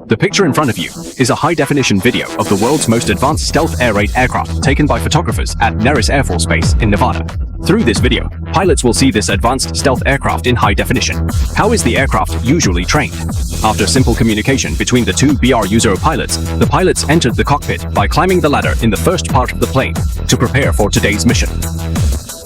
The picture in front of you is a high-definition video of the world's most advanced stealth air raid aircraft taken by photographers at Neris Air Force Base in Nevada. Through this video, pilots will see this advanced stealth aircraft in high definition. How is the aircraft usually trained? After simple communication between the two BRU-0 pilots, the pilots entered the cockpit by climbing the ladder in the first part of the plane to prepare for today's mission.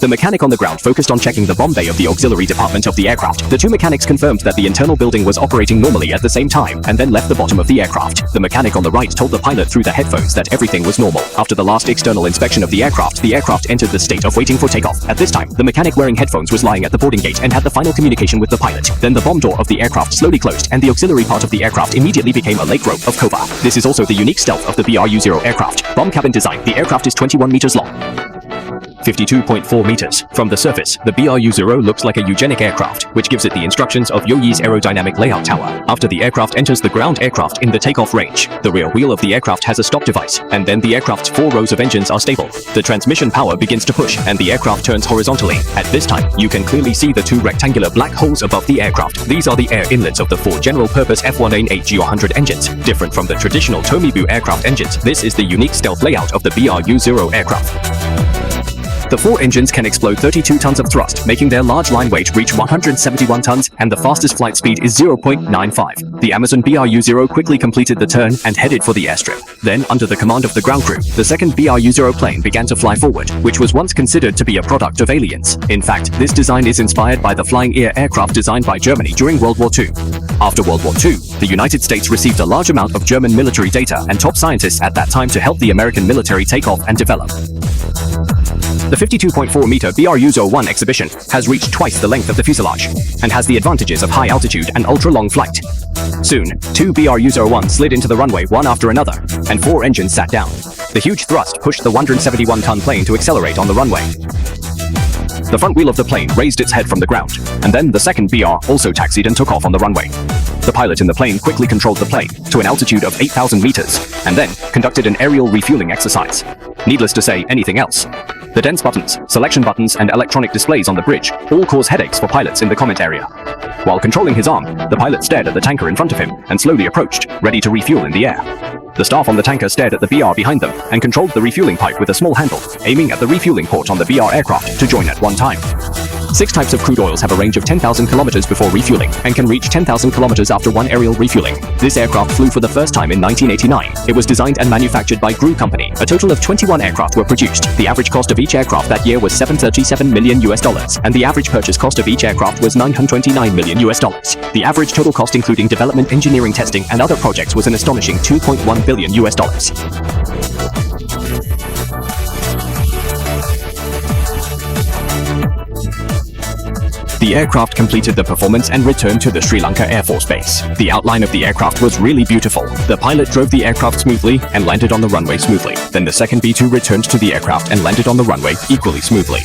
The mechanic on the ground focused on checking the bomb bay of the auxiliary department of the aircraft. The two mechanics confirmed that the internal building was operating normally at the same time and then left the bottom of the aircraft. The mechanic on the right told the pilot through the headphones that everything was normal. After the last external inspection of the aircraft entered the state of waiting for takeoff. At this time, the mechanic wearing headphones was lying at the boarding gate and had the final communication with the pilot. Then the bomb door of the aircraft slowly closed and the auxiliary part of the aircraft immediately became a lake row of cover. This is also the unique stealth of the BRU-0 aircraft. Bomb cabin design. The aircraft is 21 meters long. 52.4 meters. From the surface, the BRU-0 looks like a eugenic aircraft, which gives it the instructions of Yoyi's aerodynamic layout tower. After the aircraft enters the ground aircraft in the takeoff range, the rear wheel of the aircraft has a stop device, and then the aircraft's 4 rows of engines are stable. The transmission power begins to push, and the aircraft turns horizontally. At this time, you can clearly see the 2 rectangular black holes above the aircraft. These are the air inlets of the 4 general-purpose F-108G100 engines. Different from the traditional Tomibu aircraft engines, this is the unique stealth layout of the BRU-0 aircraft. The 4 engines can explode 32 tons of thrust, making their large line weight reach 171 tons, and the fastest flight speed is 0.95. The Amazon BRU-0 quickly completed the turn and headed for the airstrip. Then, under the command of the ground crew, the second BRU-0 plane began to fly forward, which was once considered to be a product of aliens. In fact, this design is inspired by the flying ear aircraft designed by Germany during World War II. After World War II, the United States received a large amount of German military data and top scientists at that time to help the American military take off and develop. The 52.4-meter BRU-01 exhibition has reached twice the length of the fuselage and has the advantages of high altitude and ultra-long flight. Soon, 2 BRU-01 slid into the runway one after another, and 4 engines sat down. The huge thrust pushed the 171-ton plane to accelerate on the runway. The front wheel of the plane raised its head from the ground, and then the second BR also taxied and took off on the runway. The pilot in the plane quickly controlled the plane to an altitude of 8,000 meters, and then conducted an aerial refueling exercise. Needless to say anything else. The dense buttons, selection buttons, and electronic displays on the bridge all cause headaches for pilots in the comment area. While controlling his arm, the pilot stared at the tanker in front of him and slowly approached, ready to refuel in the air. The staff on the tanker stared at the BR behind them and controlled the refueling pipe with a small handle, aiming at the refueling port on the BR aircraft to join at one time. 6 types of crude oils have a range of 10,000 kilometers before refueling and can reach 10,000 kilometers after one aerial refueling. This aircraft flew for the first time in 1989. It was designed and manufactured by GRU Company. A total of 21 aircraft were produced. The average cost of each aircraft that year was $737 million, and the average purchase cost of each aircraft was $929 million. The average total cost including development, engineering, testing, and other projects was an astonishing $2.1 billion. The aircraft completed the performance and returned to the Sri Lanka Air Force Base. The outline of the aircraft was really beautiful. The pilot drove the aircraft smoothly and landed on the runway smoothly. Then the second B-2 returned to the aircraft and landed on the runway equally smoothly.